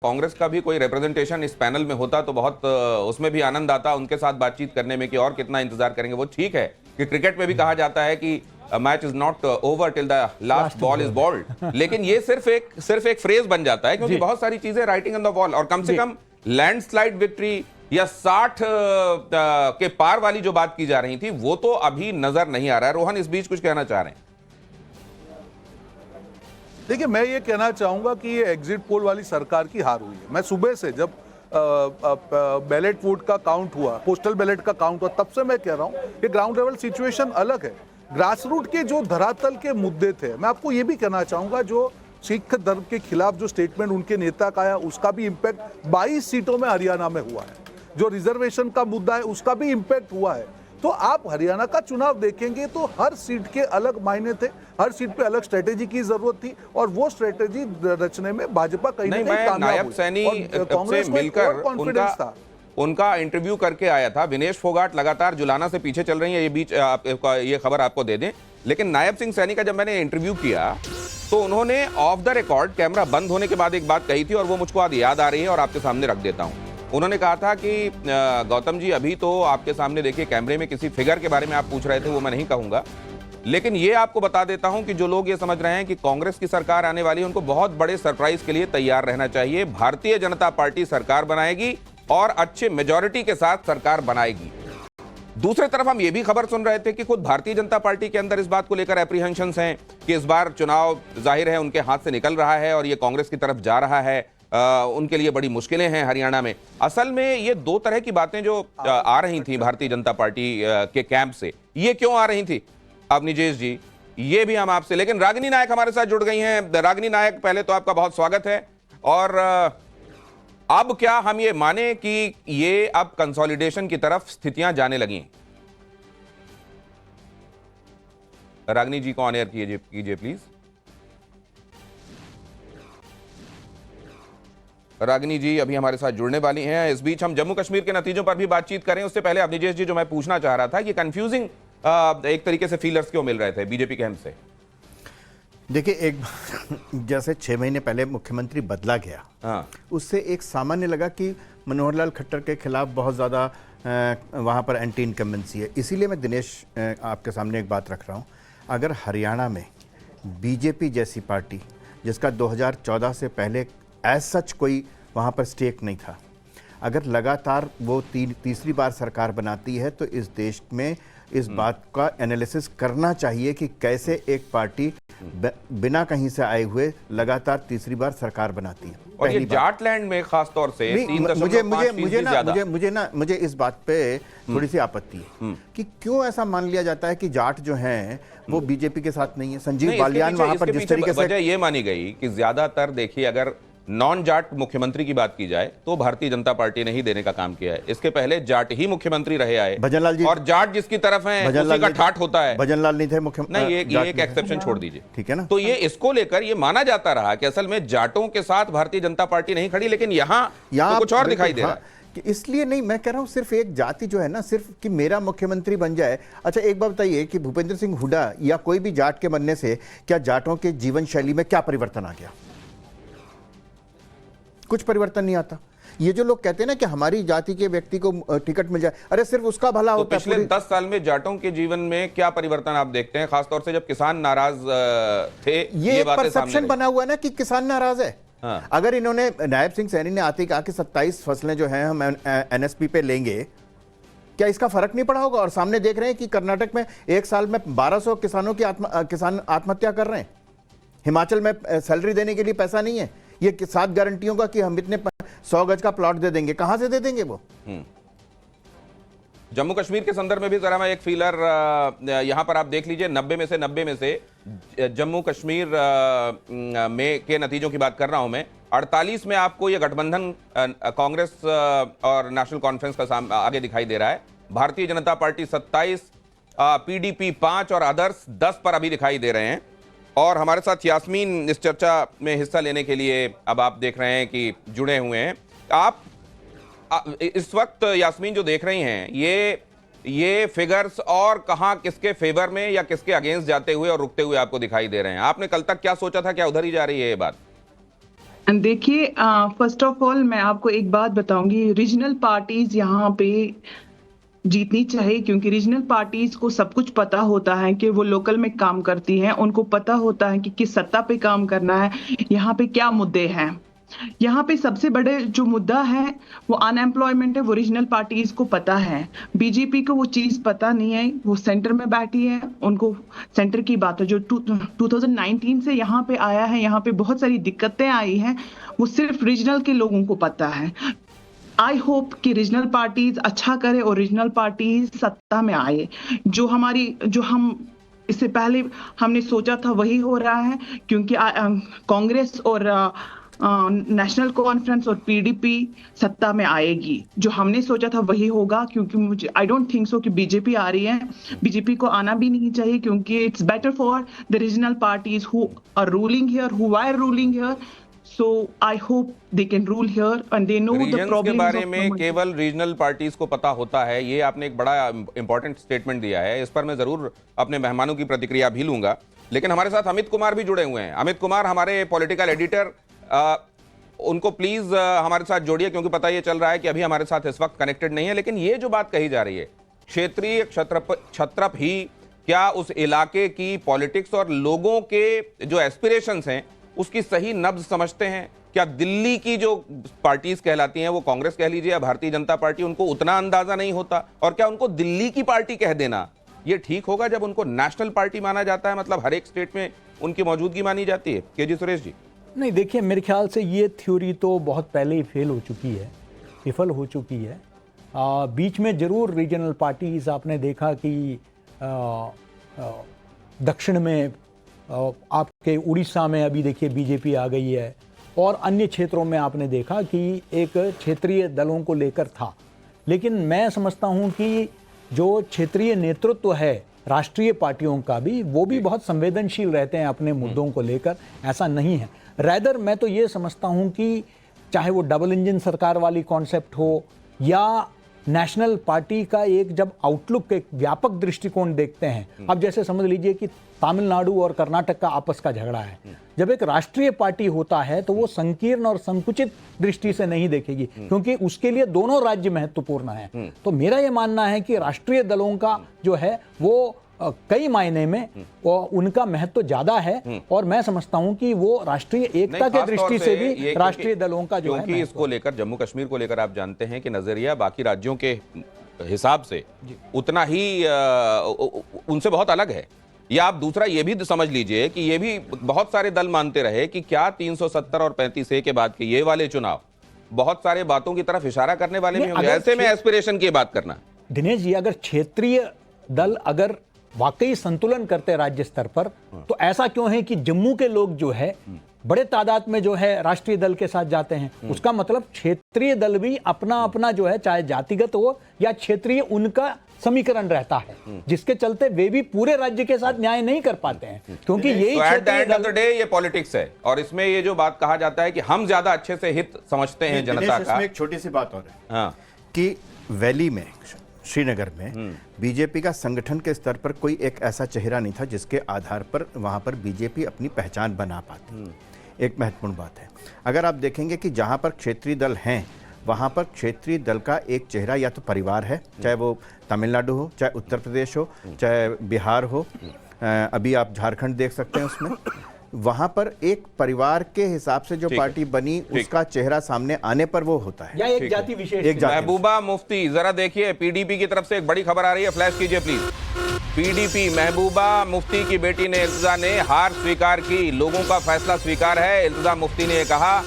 कांग्रेस का भी कोई रिप्रेजेंटेशन इस पैनल में होता तो बहुत उसमें भी आनंद आता उनके साथ बातचीत करने में कि और कितना इंतजार करेंगे। वो ठीक है कि क्रिकेट में भी कहा जाता है कि match is not over till the last ball is bowled, लेकिन ये सिर्फ एक फ्रेज बन जाता है क्योंकि बहुत सारी चीजें राइटिंग ऑन द वॉल। और कम से कम लैंडस्लाइड विक्ट्री या 60 के पार वाली जो बात की जा रही थी वो तो अभी नजर नहीं आ रहा है। रोहन इस बीच कुछ कहना चाह रहे हैं? देखिए, मैं ये कहना चाहूंगा कि ये एग्जिट पोल वाली सरकार की हार हुई है। मैं सुबह से जब बैलेट वोट का काउंट हुआ, पोस्टल बैलेट का काउंट हुआ, तब से मैं कह रहा हूं कि ग्राउंड लेवल सिचुएशन अलग है। ग्रास रूट के जो धरातल के मुद्दे थे, मैं आपको ये भी कहना चाहूंगा, जो सिख धर्म के खिलाफ जो स्टेटमेंट उनके नेता का आया उसका भी इम्पैक्ट 22 सीटों में हरियाणा में हुआ है। जो रिजर्वेशन का मुद्दा है उसका भी इम्पैक्ट हुआ है। तो आप हरियाणा का चुनाव देखेंगे तो हर सीट के अलग मायने थे, हर सीट पे अलग स्ट्रेटेजी की जरूरत थी और वो स्ट्रेटेजी रचने में भाजपा कहीं ना कहीं कामयाब हुई। नायब सैनी से मिलकर उनका इंटरव्यू करके आया था। विनेश फोगाट लगातार जुलाना से पीछे चल रही है, ये खबर आपको दे दें। लेकिन नायब सिंह सैनी का जब मैंने इंटरव्यू किया तो उन्होंने ऑफ द रिकॉर्ड कैमरा बंद होने के बाद एक बात कही थी और वो मुझको आज याद आ रही है और आपके सामने रख देता हूं। उन्होंने कहा था कि गौतम जी, अभी तो आपके सामने देखिए कैमरे में किसी फिगर के बारे में आप पूछ रहे थे, वो मैं नहीं कहूंगा, लेकिन ये आपको बता देता हूं कि जो लोग ये समझ रहे हैं कि कांग्रेस की सरकार आने वाली है, उनको बहुत बड़े सरप्राइज के लिए तैयार रहना चाहिए। भारतीय जनता पार्टी सरकार बनाएगी और अच्छे मेजॉरिटी के साथ सरकार बनाएगी। दूसरी तरफ हम ये भी खबर सुन रहे थे कि खुद भारतीय जनता पार्टी के अंदर इस बात को लेकर एप्रीहेंशंस हैं कि इस बार चुनाव जाहिर है उनके हाथ से निकल रहा है और ये कांग्रेस की तरफ जा रहा है। उनके लिए बड़ी मुश्किलें हैं हरियाणा में। असल में ये दो तरह की बातें जो आ रही थी भारतीय जनता पार्टी के कैंप से, ये क्यों आ रही थी अब निजेश जी, ये भी हम आपसे, लेकिन रागिनी नायक हमारे साथ जुड़ गई हैं। रागिनी नायक, पहले तो आपका बहुत स्वागत है। और अब क्या हम ये माने कि ये अब कंसोलिडेशन की तरफ स्थितियां जाने लगी? रागिनी जी को ऑन एयर कीजिए प्लीज। रागिनी जी अभी हमारे साथ जुड़ने वाली हैं। इस बीच हम जम्मू कश्मीर के नतीजों पर भी बातचीत करें उससे पहले अवनिजेश जी, जो मैं पूछना चाह रहा था, ये कंफ्यूजिंग एक तरीके से फीलर्स क्यों मिल रहे थे बीजेपी के हम से? देखिए, एक जैसे 6 महीने पहले मुख्यमंत्री बदला गया, हाँ, उससे एक सामान्य लगा कि मनोहर लाल खट्टर के खिलाफ बहुत ज़्यादा वहाँ पर एंटी इनकम्बेंसी है। इसीलिए मैं दिनेश आपके सामने एक बात रख रहा हूँ। अगर हरियाणा में बीजेपी जैसी पार्टी, जिसका 2014 से पहले एज सच कोई वहाँ पर स्टेक नहीं था, अगर लगातार वो तीसरी बार सरकार बनाती है तो इस देश में इस बात का एनालिसिस करना चाहिए कि कैसे एक पार्टी बिना कहीं से आए हुए लगातार तीसरी बार सरकार बनाती है। और ये जाटलैंड में खास तौर से मुझे इस बात पे थोड़ी सी आपत्ति है कि क्यों ऐसा मान लिया जाता है कि जाट जो हैं वो बीजेपी के साथ नहीं है। संजीव बालियान वहां पर जिस तरीके से वजह ये मानी गई कि ज्यादातर, देखिए, अगर नॉन जाट मुख्यमंत्री की बात की जाए तो भारतीय जनता पार्टी ने ही देने का काम किया है। इसके पहले जाट ही मुख्यमंत्री रहे आए, भजनलाल जी, और जाट जिसकी तरफ है उसी का ठाठ होता है। भजनलाल नहीं थे मुख्यमंत्री, नहीं, ये एक एक्सेप्शन छोड़ दीजिए, ठीक है ना। तो ये इसको लेकर ये माना जाता रहा कि असल में जाटों के साथ भारतीय जनता पार्टी नहीं खड़ी, लेकिन यहाँ तो कुछ और दिखाई दे रहा है। इसलिए नहीं, मैं कह रहा हूं सिर्फ एक जाति जो है ना, सिर्फ कि मेरा मुख्यमंत्री बन जाए। अच्छा, एक बात बताइए कि भूपेंद्र सिंह हुड्डा या कोई भी जाट के बनने से क्या जाटों के जीवन शैली में क्या परिवर्तन आ गया? कुछ परिवर्तन नहीं आता। ये जो लोग कहते हैं ना कि हमारी जाति के व्यक्ति को टिकट मिल जाए, अरे सिर्फ उसका भला होता है। पिछले 10 साल में जाटों के जीवन में क्या परिवर्तन आप देखते हैं, खासतौर से जब किसान नाराज थे? ये परसेप्शन बना हुआ है ना कि किसान नाराज है। हाँ। अगर इन्होंने, नायब सिंह सैनी ने आते ही कहा कि 27 फसलें जो हैं हम एनएसपी पे लेंगे, क्या इसका फर्क नहीं पड़ा होगा? और सामने देख रहे हैं कि कर्नाटक में एक साल में 1200 किसानों की किसान आत्महत्या कर रहे हैं। हिमाचल में सैलरी देने के लिए पैसा नहीं है। ये 7 गारंटियों का कि हम इतने 100 गज का प्लॉट दे देंगे, कहां से दे देंगे वो? जम्मू कश्मीर के संदर्भ में भी जरा मैं एक फीलर यहां पर आप देख लीजिए। 90 में से जम्मू कश्मीर में के नतीजों की बात कर रहा हूं मैं। 48 में आपको ये गठबंधन कांग्रेस और नेशनल कॉन्फ्रेंस का आगे दिखाई दे रहा है। भारतीय जनता पार्टी 27, पीडीपी 5 और अदर्स 10 पर अभी दिखाई दे रहे हैं। और हमारे साथ यास्मीन इस चर्चा में हिस्सा लेने के लिए अब आप देख रहे हैं कि जुड़े हुए हैं। आप इस वक्त यास्मीन जो देख रही हैं, ये फिगर्स और कहां किसके फेवर में या किसके अगेंस्ट जाते हुए और रुकते हुए आपको दिखाई दे रहे हैं? आपने कल तक क्या सोचा था, क्या उधर ही जा रही है ये बात? देखिए, फर्स्ट ऑफ ऑल मैं आपको एक बात बताऊंगी, रीजनल पार्टीज यहाँ पे जीतनी चाहिए, क्योंकि रीजनल पार्टीज को सब कुछ पता होता है कि वो लोकल में काम करती हैं, उनको पता होता है कि किस सत्ता पे काम करना है, यहाँ पे क्या मुद्दे हैं। यहाँ पे सबसे बड़े जो मुद्दा है वो अनएम्प्लॉयमेंट है, वो रीजनल पार्टीज को पता है। बीजेपी को वो चीज पता नहीं है, वो सेंटर में बैठी है, उनको सेंटर की बात है। जो 2019 से यहाँ पे आया है, यहाँ पे बहुत सारी दिक्कतें आई हैं, वो सिर्फ रीजनल के लोगों को पता है। आई होप कि रीजनल पार्टीज अच्छा करे और रीजनल पार्टीज सत्ता में आए। जो हम इससे पहले हमने सोचा था वही हो रहा है, क्योंकि कांग्रेस और नेशनल कॉन्फ्रेंस और पीडीपी सत्ता में आएगी। जो हमने सोचा था वही होगा, क्योंकि मुझे आई डोंट थिंक सो कि बीजेपी आ रही है। बीजेपी को आना भी नहीं चाहिए, क्योंकि it's better for the regional parties who are ruling here, who are ruling here. So I hope they can rule here and they know the reasons के problems बारे of में Mumbai. केवल रीजनल पार्टीज को पता होता है, ये आपने एक बड़ा इंपॉर्टेंट स्टेटमेंट दिया है। इस पर मैं जरूर अपने मेहमानों की प्रतिक्रिया भी लूंगा, लेकिन हमारे साथ अमित कुमार भी जुड़े हुए हैं। अमित कुमार हमारे पॉलिटिकल एडिटर, उनको प्लीज हमारे साथ जोड़िए, क्योंकि पता ये चल रहा है कि अभी हमारे साथ इस वक्त कनेक्टेड नहीं है। लेकिन ये जो बात कही जा रही है, क्षेत्रीय छत्रप ही क्या उस इलाके की पॉलिटिक्स और लोगों के जो एस्पिरेशंस हैं उसकी सही नब्ज समझते हैं? क्या दिल्ली की जो पार्टीज कहलाती हैं, वो कांग्रेस कह लीजिए या भारतीय जनता पार्टी, उनको उतना अंदाजा नहीं होता? और क्या उनको दिल्ली की पार्टी कह देना ये ठीक होगा जब उनको नेशनल पार्टी माना जाता है, मतलब हर एक स्टेट में उनकी मौजूदगी मानी जाती है? के जी सुरेश जी। नहीं, देखिए, मेरे ख्याल से ये थ्योरी तो बहुत पहले ही फेल हो चुकी है, विफल हो चुकी है। बीच में जरूर रीजनल पार्टीज आपने देखा कि दक्षिण में आपके उड़ीसा में अभी देखिए बीजेपी आ गई है, और अन्य क्षेत्रों में आपने देखा कि एक क्षेत्रीय दलों को लेकर था। लेकिन मैं समझता हूं कि जो क्षेत्रीय नेतृत्व है राष्ट्रीय पार्टियों का भी, वो भी बहुत संवेदनशील रहते हैं अपने मुद्दों को लेकर, ऐसा नहीं है। रैदर मैं तो ये समझता हूं कि चाहे वो डबल इंजन सरकार वाली कॉन्सेप्ट हो या नेशनल पार्टी का एक जब आउटलुक, एक व्यापक दृष्टिकोण देखते हैं। अब जैसे समझ लीजिए कि तमिलनाडु और कर्नाटक का आपस का झगड़ा है, जब एक राष्ट्रीय पार्टी होता है तो वो संकीर्ण और संकुचित दृष्टि से नहीं देखेगी, क्योंकि उसके लिए दोनों राज्य महत्वपूर्ण हैं। तो मेरा ये मानना है कि राष्ट्रीय दलों का जो है वो कई मायने में उनका महत्व ज्यादा है, और मैं समझता हूं कि वो राष्ट्रीय एकता के दृष्टि से भी राष्ट्रीय दलों का जो है, क्योंकि इसको लेकर, जम्मू कश्मीर को लेकर आप जानते हैं कि नजरिया बाकी राज्यों के हिसाब से उतना ही उनसे बहुत अलग है। या आप दूसरा ये भी समझ लीजिए कि ये भी बहुत सारे दल मानते रहे कि क्या 370 और 35A के बाद के ये वाले चुनाव बहुत सारे बातों की तरफ इशारा करने वाले भी होंगे। ऐसे में एस्पिरेशन की बात करना, दिनेश जी, अगर क्षेत्रीय दल अगर वाकई संतुलन करते राज्य स्तर पर, तो ऐसा क्यों है कि जम्मू के लोग जो है बड़े तादाद में जो है राष्ट्रीय दल के साथ जाते हैं? उसका मतलब क्षेत्रीय दल भी अपना अपना जो है, चाहे जातिगत हो या क्षेत्रीय, उनका समीकरण रहता है, जिसके चलते वे भी पूरे राज्य के साथ न्याय नहीं कर पाते हैं, क्योंकि यही ये पॉलिटिक्स है। और इसमें ये जो बात कहा जाता है कि हम ज्यादा अच्छे से हित समझते हैं जनता का। इसमें एक छोटी सी बात और है कि वैली में, श्रीनगर में बीजेपी का संगठन के स्तर पर कोई एक ऐसा चेहरा नहीं था जिसके आधार पर वहां पर बीजेपी अपनी पहचान बना पाती। एक महत्वपूर्ण बात है, अगर आप देखेंगे कि जहां पर क्षेत्रीय दल हैं वहां पर क्षेत्रीय दल का एक चेहरा या तो परिवार है, चाहे वो तमिलनाडु हो, चाहे उत्तर प्रदेश हो, चाहे बिहार हो, अभी आप झारखंड देख सकते हैं, उसमें वहां पर एक परिवार के हिसाब से जो पार्टी बनी उसका चेहरा सामने आने पर वो होता है, या एक जाति विशेष। महबूबा मुफ्ती, जरा देखिए, पीडीपी की तरफ से एक बड़ी खबर आ रही है, फ्लैश कीजिए प्लीज। पीडीपी महबूबा मुफ्ती की बेटी ने, इल्तिजा ने हार स्वीकार की। लोगों का फैसला स्वीकार है, इल्तिजा मुफ्ती ने कहा।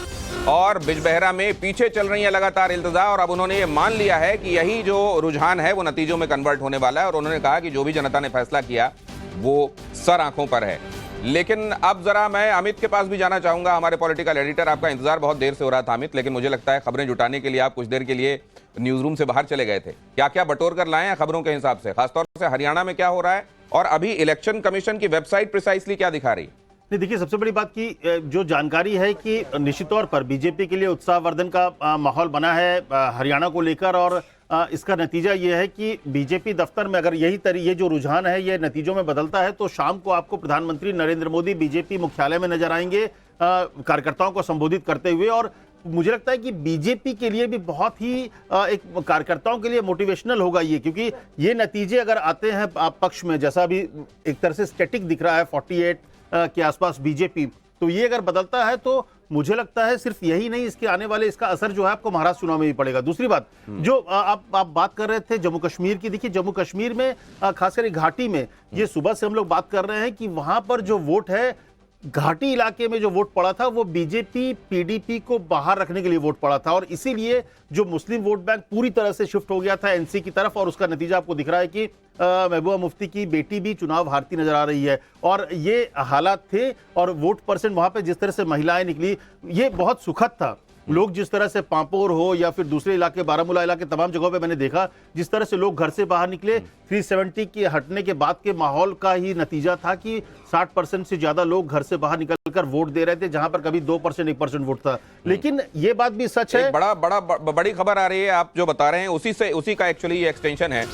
और बिजबहरा में पीछे चल रही है लगातार इल्तिजा, और अब उन्होंने ये मान लिया है कि यही जो रुझान है वो नतीजों में कन्वर्ट होने वाला है। और उन्होंने कहा कि जो भी जनता ने फैसला किया वो सर आंखों पर है। लेकिन अब जरा मैं अमित के पास भी जाना चाहूंगा, हमारे पॉलिटिकल एडिटर। आपका इंतजार बहुत देर से हो रहा था अमित, लेकिन मुझे लगता है खबरें जुटाने के लिए आप कुछ देर के लिए न्यूज रूम से बाहर चले गए थे। क्या क्या बटोर कर लाए हैं खबरों के हिसाब से, खासतौर से हरियाणा में क्या हो रहा है, और अभी इलेक्शन कमीशन की वेबसाइट प्रिसाइसली क्या दिखा रही है? नहीं, देखिए, सबसे बड़ी बात की जो जानकारी है कि निश्चित तौर पर बीजेपी के लिए उत्साहवर्धन का माहौल बना है हरियाणा को लेकर, और इसका नतीजा ये है कि बीजेपी दफ्तर में अगर ये जो रुझान है ये नतीजों में बदलता है तो शाम को आपको प्रधानमंत्री नरेंद्र मोदी बीजेपी मुख्यालय में नजर आएंगे। कार्यकर्ताओं को संबोधित करते हुए। और मुझे लगता है कि बीजेपी के लिए भी बहुत ही एक कार्यकर्ताओं के लिए मोटिवेशनल होगा ये, क्योंकि ये नतीजे अगर आते हैं पक्ष में, जैसा अभी एक तरह से स्टैटिक दिख रहा है 48 के आसपास बीजेपी, तो ये अगर बदलता है तो मुझे लगता है सिर्फ यही नहीं, इसके आने वाले इसका असर जो है आपको महाराष्ट्र चुनाव में भी पड़ेगा। दूसरी बात जो आप बात कर रहे थे जम्मू कश्मीर की, देखिए जम्मू कश्मीर में खासकर घाटी में ये सुबह से हम लोग बात कर रहे हैं कि वहां पर जो वोट है, घाटी इलाके में जो वोट पड़ा था वो बीजेपी पीडीपी को बाहर रखने के लिए वोट पड़ा था, और इसीलिए जो मुस्लिम वोट बैंक पूरी तरह से शिफ्ट हो गया था एनसी की तरफ, और उसका नतीजा आपको दिख रहा है कि महबूबा मुफ्ती की बेटी भी चुनाव हारती नजर आ रही है। और ये हालात थे, और वोट परसेंट वहां पे जिस तरह से महिलाएं निकली, ये बहुत सुखद था। लोग जिस तरह से पांपोर हो या फिर दूसरे इलाके, बारामूला इलाके, तमाम जगहों पे मैंने देखा जिस तरह से लोग घर से बाहर निकले, 370 के हटने के बाद के माहौल का ही नतीजा था कि 60% से ज्यादा लोग घर से बाहर निकलकर वोट दे रहे थे, जहां पर कभी 2% 1% वोट था। लेकिन ये बात भी सच है, बड़ी खबर आ रही है आप जो बता रहे हैं, उसी का एक्चुअली ये एक्सटेंशन है।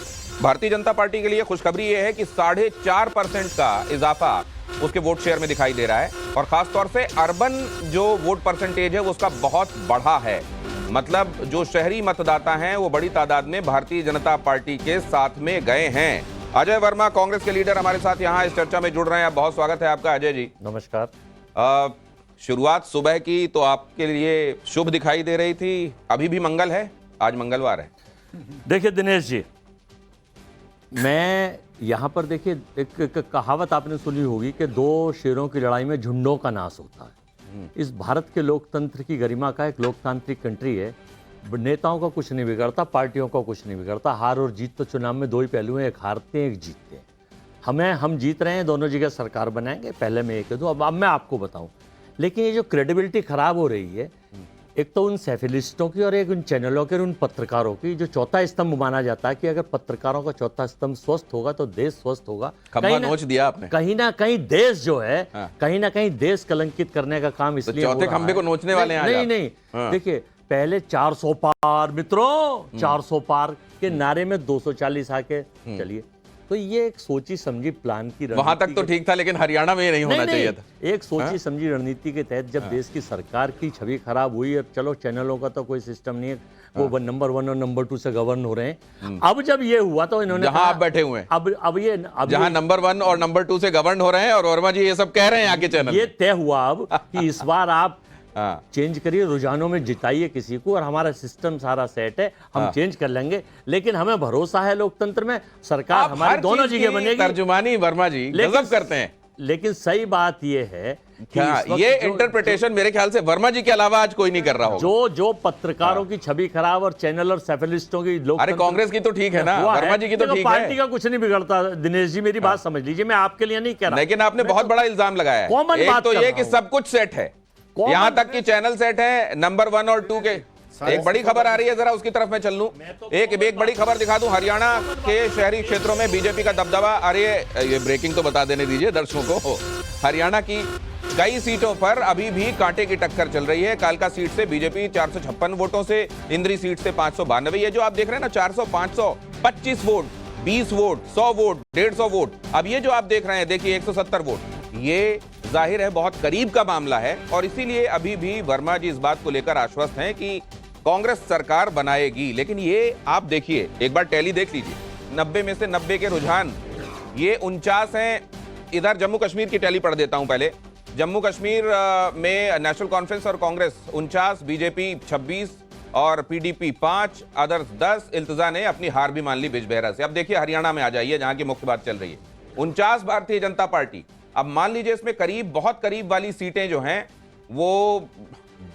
भारतीय जनता पार्टी के लिए खुशखबरी ये है कि 4.5% का इजाफा उसके वोट शेयर में दिखाई दे रहा है, और खासतौर से अर्बन जो वोट परसेंटेज है वो उसका बहुत बढ़ा है। मतलब जो शहरी मतदाता हैं वो बड़ी तादाद में भारतीय जनता पार्टी के साथ में गए हैं। अजय वर्मा कांग्रेस के लीडर हमारे साथ यहाँ इस चर्चा में जुड़ रहे हैं। बहुत स्वागत है आपका अजय जी। नमस्कार। शुरुआत सुबह की तो आपके लिए शुभ दिखाई दे रही थी, अभी भी मंगल है, आज मंगलवार है। देखिए दिनेश जी, मैं यहाँ पर देखिए एक कहावत आपने सुनी होगी कि 2 शेरों की लड़ाई में झुंडों का नाश होता है। इस भारत के लोकतंत्र की गरिमा का एक लोकतांत्रिक कंट्री है। नेताओं का कुछ नहीं बिगड़ता, पार्टियों का कुछ नहीं बिगड़ता। हार और जीत तो चुनाव में 2 ही पहलू हैं, एक हारते हैं एक जीतते हैं। हम जीत रहे हैं, दोनों जगह सरकार बनाएंगे, पहले मैं ये कह दूँ। अब मैं आपको बताऊँ, लेकिन ये जो क्रेडिबिलिटी खराब हो रही है, एक तो उन सैफिलिस्टों की और एक उन चैनलों के और उन पत्रकारों की, जो चौथा स्तंभ माना जाता है कि अगर पत्रकारों का चौथा स्तंभ स्वस्थ होगा तो देश स्वस्थ होगा। नोच दिया आपने। कहीं ना कहीं देश जो है, कहीं ना कहीं देश कलंकित करने का काम इसलिए चौथे खंभे को नोचने वाले हैं। नहीं, देखिए पहले 400 पार मित्रों, 400 पार के नारे में 240 आके चलिए, तो ये एक सोची समझी प्लान की वहां तक तो ठीक था, लेकिन हरियाणा में ये नहीं होना चाहिए था। एक सोची समझी रणनीति के तहत जब देश की सरकार की छवि खराब हुई, अब चलो चैनलों का तो कोई सिस्टम नहीं है, वो नंबर 1 और नंबर 2 से गवर्न हो रहे हैं। अब जब ये हुआ तो इन्होंने जहां आप बैठे हुए हैं, अब जहां नंबर 1 और नंबर 2 से गवर्न हो रहे हैं, और वर्मा जी ये सब कह रहे हैं आगे चैनल, ये तय हुआ अब कि इस बार आप चेंज करिए, रुझानों में जिताइए किसी को, और हमारा सिस्टम सारा सेट है, हम चेंज कर लेंगे। लेकिन हमें भरोसा है लोकतंत्र में, सरकार हमारी दोनों जगह बनेगी। तर्जुमानी वर्मा जी गजब करते हैं। लेकिन सही बात यह है कि ये इंटरप्रिटेशन मेरे ख्याल से वर्मा जी के अलावा आज कोई नहीं कर रहा होगा। जो पत्रकारों की छवि खराब और चैनल और सैफलिस्टों की लोग, अरे कांग्रेस की तो ठीक है ना, वर्मा जी की तो ठीक है। पार्टी का कुछ नहीं बिगड़ता दिनेश जी, मेरी बात समझ लीजिए, मैं आपके लिए नहीं कह रहा। लेकिन आपने बहुत बड़ा इल्जाम लगाया है। एक तो ये कि सब कुछ सेट है, यहां तक कि चैनल सेट है, नंबर 1 और 2 के। एक बड़ी खबर आ रही है, जरा उसकी तरफ मैं चल लूं। एक बड़ी खबर दिखा दूं, हरियाणा के शहरी क्षेत्रों में बीजेपी का दबदबा। अरे ये ब्रेकिंग तो बता देने दीजिए दर्शकों को। हरियाणा की कई सीटों पर अभी भी कांटे की टक्कर चल रही है। कालका सीट से बीजेपी 456 वोटों से, इंद्री सीट से 592। ये जो आप देख रहे हैं ना, 400, 500, 25 वोट, 20 वोट, 100 वोट, 150 वोट। अब ये जो आप देख रहे हैं, देखिए 170 वोट, ये जाहिर है बहुत करीब का मामला है, और इसीलिए अभी भी वर्मा जी इस बात को लेकर आश्वस्त हैं कि कांग्रेस सरकार बनाएगी। लेकिन ये आप देखिए, एक बार टैली देख लीजिए, 90 में से 90 के रुझान ये 49 हैं। इधर जम्मू कश्मीर की टैली पढ़ देता हूं पहले। जम्मू कश्मीर में नेशनल कॉन्फ्रेंस और कांग्रेस 49, बीजेपी 26 और पीडीपी 5, अदर्स 10। इल्तिजा ने अपनी हार भी मान ली बिजबेहरा से। अब देखिए हरियाणा में आ जाइए, जहां की मुख्य बात चल रही है। 49 भारतीय जनता पार्टी। अब मान लीजिए इसमें करीब, बहुत करीब वाली सीटें जो हैं वो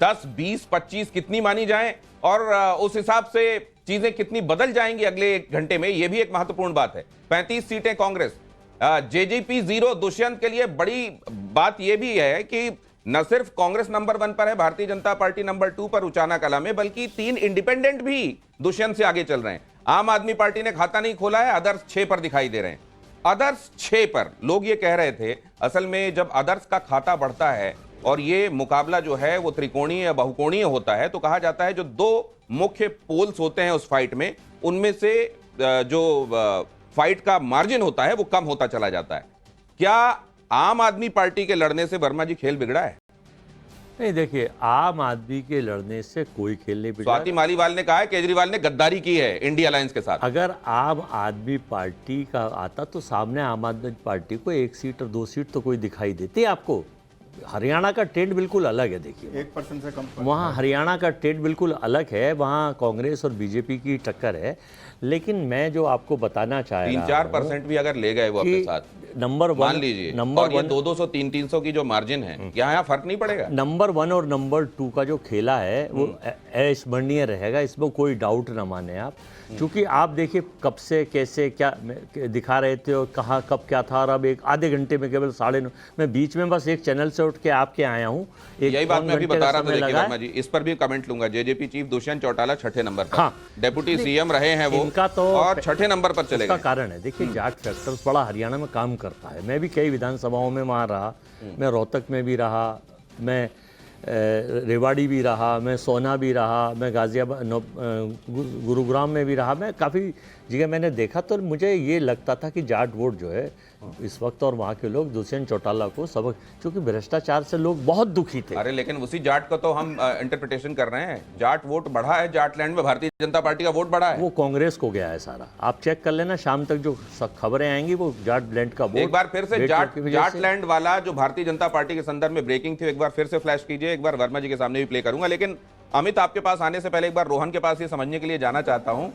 10, 20, 25 कितनी मानी जाएं, और उस हिसाब से चीजें कितनी बदल जाएंगी अगले 1 घंटे में, यह भी एक महत्वपूर्ण बात है। 35 सीटें कांग्रेस, जेजेपी 0। दुष्यंत के लिए बड़ी बात यह भी है कि न सिर्फ कांग्रेस नंबर 1 पर है, भारतीय जनता पार्टी नंबर 2 पर उचाना कला में, बल्कि 3 इंडिपेंडेंट भी दुष्यंत से आगे चल रहे हैं। आम आदमी पार्टी ने खाता नहीं खोला है, अदर्स 6 पर दिखाई दे रहे हैं। अदर्स 6 पर लोग ये कह रहे थे, असल में जब अदर्स का खाता बढ़ता है और ये मुकाबला जो है वो त्रिकोणीय या बहुकोणीय होता है, तो कहा जाता है जो 2 मुख्य पोल्स होते हैं उस फाइट में, उनमें से जो फाइट का मार्जिन होता है वो कम होता चला जाता है। क्या आम आदमी पार्टी के लड़ने से वर्मा जी खेल बिगड़ा है? नहीं, देखिए, आम आदमी के लड़ने से कोई खेल नहीं बिगड़ा। स्वाति मालीवाल ने कहा है केजरीवाल ने गद्दारी की है इंडिया अलायंस के साथ। अगर आम आदमी पार्टी का आता तो सामने आम आदमी पार्टी को 1 सीट और 2 सीट तो कोई दिखाई देती है आपको। हरियाणा का ट्रेंड बिल्कुल अलग है, देखिए 1% से कम। वहाँ हरियाणा का ट्रेंड बिल्कुल अलग है, वहाँ कांग्रेस और बीजेपी की टक्कर है। लेकिन मैं जो आपको बताना चाह रहा हूँ 3-4% भी अगर ले गए वो अपने साथ, नंबर वन, मान लीजिए, और ये 200 300 की जो मार्जिन है, यहाँ फर्क नहीं पड़ेगा। नंबर 1 और नंबर 2 का जो खेला है वो अविस्मरणीय रहेगा, इसमें कोई डाउट ना माने आप। क्योंकि आप देखिए कब से कैसे क्या दिखा रहे थे और कहाँ कब क्या था, और अब एक आधे घंटे में केवल 9:30, मैं बीच में बस एक चैनल से उठ के आपके आया हूँ। यही बात मैं अभी बता रहा था। देखिए वर्मा जी, इस पर भी कमेंट लूंगा। जेजेपी चीफ दुष्यंत चौटाला 6ठे नंबर पर, हाँ, डेप्यूटी सीएम रहे हैं वो, इनका तो और 6ठे नंबर पर चले उसका गए। कारण है, देखिए जाट फैक्टर्स बड़ा हरियाणा में काम करता है। मैं भी कई विधानसभाओं में वहाँ रहा, मैं रोहतक में भी रहा, मैं रेवाड़ी भी रहा, मैं सोना भी रहा, मैं गाजियाबाद गुरुग्राम में भी रहा, मैं काफ़ी जगह मैंने देखा। तो मुझे ये लगता था कि जाट वोट जो है इस वक्त, और वहाँ के लोग दुष्यंत चौटाला को सबक, क्योंकि भ्रष्टाचार से लोग बहुत दुखी थे। अरे लेकिन उसी जाट का तो हम इंटरप्रिटेशन कर रहे हैं। जाट वोट बढ़ा है, जाटलैंड में भारतीय जनता पार्टी का वोट बढ़ा है। वो कांग्रेस को गया है सारा, आप चेक कर लेना, शाम तक जो खबरें आएंगी वो जाटलैंड का वोट। एक बार फिर से जाटलैंड वाला जो भारतीय जनता पार्टी के संदर्भ में ब्रेकिंग थी, एक बार फिर से फ्लैश कीजिए। एक बार वर्मा जी के सामने भी प्ले करूंगा, लेकिन अमित आपके पास आने से पहले एक बार रोहन के पास ये समझने के लिए जाना चाहता हूं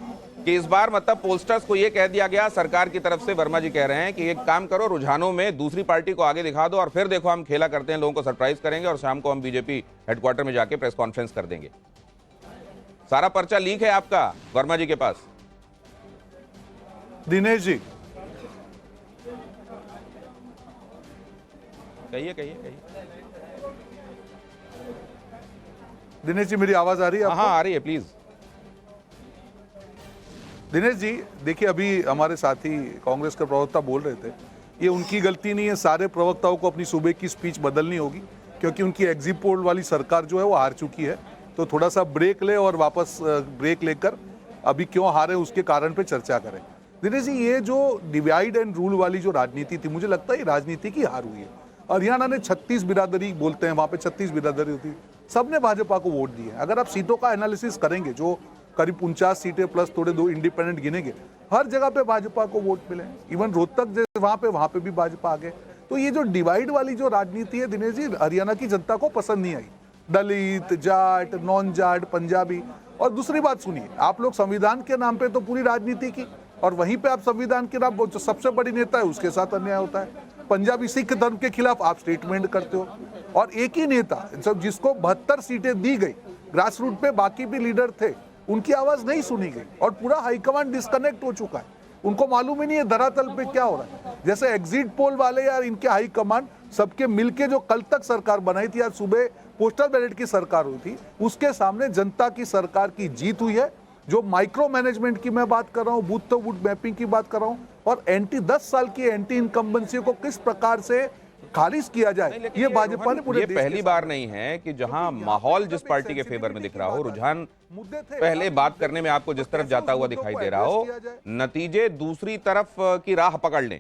कि इस बार मतलब पोस्टर्स को ये कह दिया गया सरकार की तरफ से, वर्मा जी कह रहे हैं कि एक काम करो, रुझानों में दूसरी पार्टी को आगे दिखा दो और फिर देखो हम खेला करते हैं, लोगों को सरप्राइज करेंगे और शाम को हम बीजेपी हेडक्वार्टर में जाके प्रेस कॉन्फ्रेंस कर देंगे। सारा पर्चा लीक है आपका वर्मा जी के पास। दिनेश जी, कहिए कहिए कहिए। दिनेश जी मेरी आवाज आ रही है आपको? हाँ आ रही है, प्लीज। दिनेश जी देखिए, अभी हमारे साथी कांग्रेस के प्रवक्ता बोल रहे थे, ये उनकी गलती नहीं है। सारे प्रवक्ताओं को अपनी सुबह की स्पीच बदलनी होगी, क्योंकि उनकी एग्जिट पोल वाली सरकार जो है वो हार चुकी है। तो थोड़ा सा ब्रेक ले और वापस ब्रेक लेकर अभी क्यों हारे उसके कारण पे चर्चा करें। दिनेश जी, ये जो डिवाइड एंड रूल वाली जो राजनीति थी, मुझे लगता है ये राजनीति की हार हुई है। हरियाणा ने 36 बिरादरी बोलते हैं, वहाँ पे 36 बिरादरी होती है, सबने भाजपा को वोट दिए। अगर आप सीटों का एनालिसिस करेंगे, जो करीब 49 सीटें प्लस थोड़े 2 इंडिपेंडेंट गिनेंगे, हर जगह पे भाजपा को वोट मिले। इवन रोहतक जैसे वहाँ पे भी भाजपा आ गए। तो ये जो डिवाइड वाली जो राजनीति है दिनेश जी, हरियाणा की जनता को पसंद नहीं आई। दलित, जाट, नॉन जाट, पंजाबी। और दूसरी बात सुनिए, आप लोग संविधान के नाम पे तो पूरी राजनीति की, और वहीं पे आप संविधान के नाम जो सबसे बड़ी नेता है उसके साथ अन्याय होता है। पंजाबी सिख धर्म के खिलाफ आप स्टेटमेंट करते हो, और एक ही नेता जिसको 72 सीटें दी गई, ग्रास रूट पे बाकी भी लीडर थे, उनकी आवाज नहीं सुनी गई, और पूरा हाईकमांड डिस्कनेक्ट हो चुका है। उनको मालूम ही नहीं है धरातल पे क्या हो रहा है। जैसे एग्जिट पोल वाले यार, इनके हाईकमांड सबके मिलके जो कल तक सरकार बनाई थी, आज सुबह पोस्टल बैलेट की सरकार हुई थी, उसके सामने जनता की सरकार की जीत हुई है। जो माइक्रो मैनेजमेंट की मैं बात कर रहा हूँ, बूथ टू बूथ मैपिंग की बात कर रहा हूँ, और 10 साल की एंटी इनकम्बेंसी को किस प्रकार से खारिज किया जाए, ये भाजपा ने पूरे ये पहली बार नहीं है कि जहां माहौल जिस पार्टी के फेवर में दिख रहा हो, रुझान पहले बात करने में आपको जिस तरफ जाता हुआ दिखाई दे रहा हो, नतीजे दूसरी तरफ की राह पकड़ लें।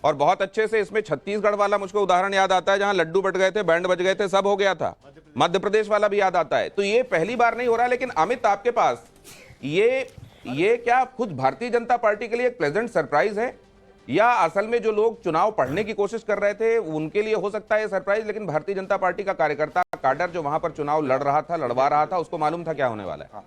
और बहुत अच्छे से इसमें छत्तीसगढ़ वाला मुझको उदाहरण याद आता है, जहां लड्डू बट गए थे, बैंड बज गए थे, सब हो गया था। मध्य प्रदेश वाला भी याद आता है। तो ये पहली बार नहीं हो रहा। लेकिन अमित, आपके पास ये क्या खुद भारतीय जनता पार्टी के लिए एक प्लेजेंट सरप्राइज है, या असल में जो लोग चुनाव पढ़ने की कोशिश कर रहे थे उनके लिए हो सकता है सरप्राइज, लेकिन भारतीय जनता पार्टी का कार्यकर्ता काडर जो वहां पर चुनाव लड़वा रहा था, उसको मालूम था क्या होने वाला है?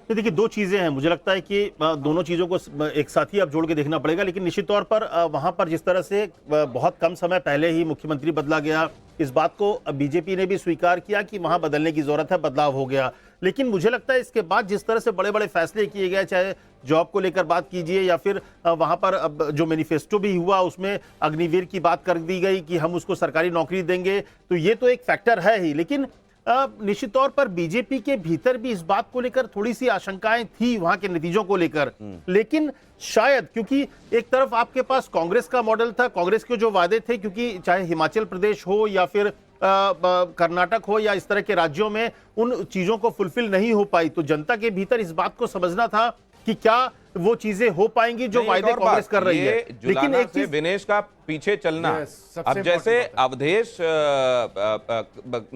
देखिए, दो चीजें हैं। मुझे लगता है कि दोनों चीजों को एक साथ ही अब जोड़ के देखना पड़ेगा। लेकिन निश्चित तौर पर वहां पर जिस तरह से बहुत कम समय पहले ही मुख्यमंत्री बदला गया, इस बात को बीजेपी ने भी स्वीकार किया कि वहां बदलने की जरूरत है, बदलाव हो गया। लेकिन मुझे लगता है इसके बाद जिस तरह से बड़े बड़े फैसले किए गए, चाहे जॉब को लेकर बात कीजिए या फिर वहां पर अब जो मैनिफेस्टो भी हुआ उसमें अग्निवीर की बात कर दी गई कि हम उसको सरकारी नौकरी देंगे, तो ये तो एक फैक्टर है ही। लेकिन निश्चित तौर पर बीजेपी के भीतर भी इस बात को लेकर थोड़ी सी आशंकाएं थी वहां के नतीजों को लेकर। लेकिन शायद क्योंकि एक तरफ आपके पास कांग्रेस का मॉडल था, कांग्रेस के जो वादे थे, क्योंकि चाहे हिमाचल प्रदेश हो या फिर कर्नाटक हो या इस तरह के राज्यों में उन चीजों को फुलफिल नहीं हो पाई, तो जनता के भीतर इस बात को समझना था कि क्या वो चीजें हो पाएंगी जो नहीं, वायदे एक और कांग्रेस बात, कर रही ये है। लेकिन जुलाना एक से चीज विनेश का पीछे चलना, सबसे अब जैसे important बात अवधेश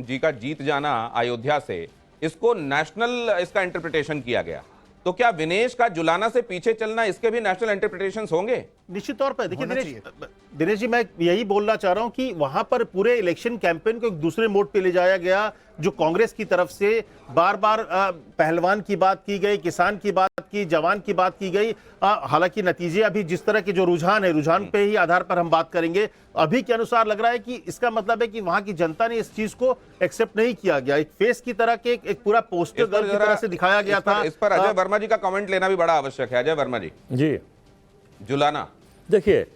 जी का जीत जाना अयोध्या से, इसको नेशनल इसका इंटरप्रिटेशन किया गया, तो क्या विनेश का जुलाना से पीछे चलना, इसके भी नेशनल इंटरप्रिटेशंस होंगे? निश्चित तौर पर देखिए होना दिनेश जी, मैं यही बोलना चाह रहा हूं कि वहां पर पूरे इलेक्शन कैंपेन को एक दूसरे मोड पे ले जाया गया, जो कांग्रेस की तरफ से बार बार पहलवान की बात की गई, किसान की बात की, जवान की बात की गई। हालांकि नतीजे अभी जिस तरह के जो रुझान है, रुझान पे ही आधार पर हम बात करेंगे। अभी के अनुसार लग रहा है कि इसका मतलब है कि वहां की जनता ने इस चीज को एक्सेप्ट नहीं किया गया। एक फेस की तरह के एक पूरा पोस्टर गर्ल की तरह से दिखाया गया था। इस पर अजय वर्मा जी का कमेंट लेना भी बड़ा आवश्यक है। अजय वर्मा जी, जुलाना, देखिए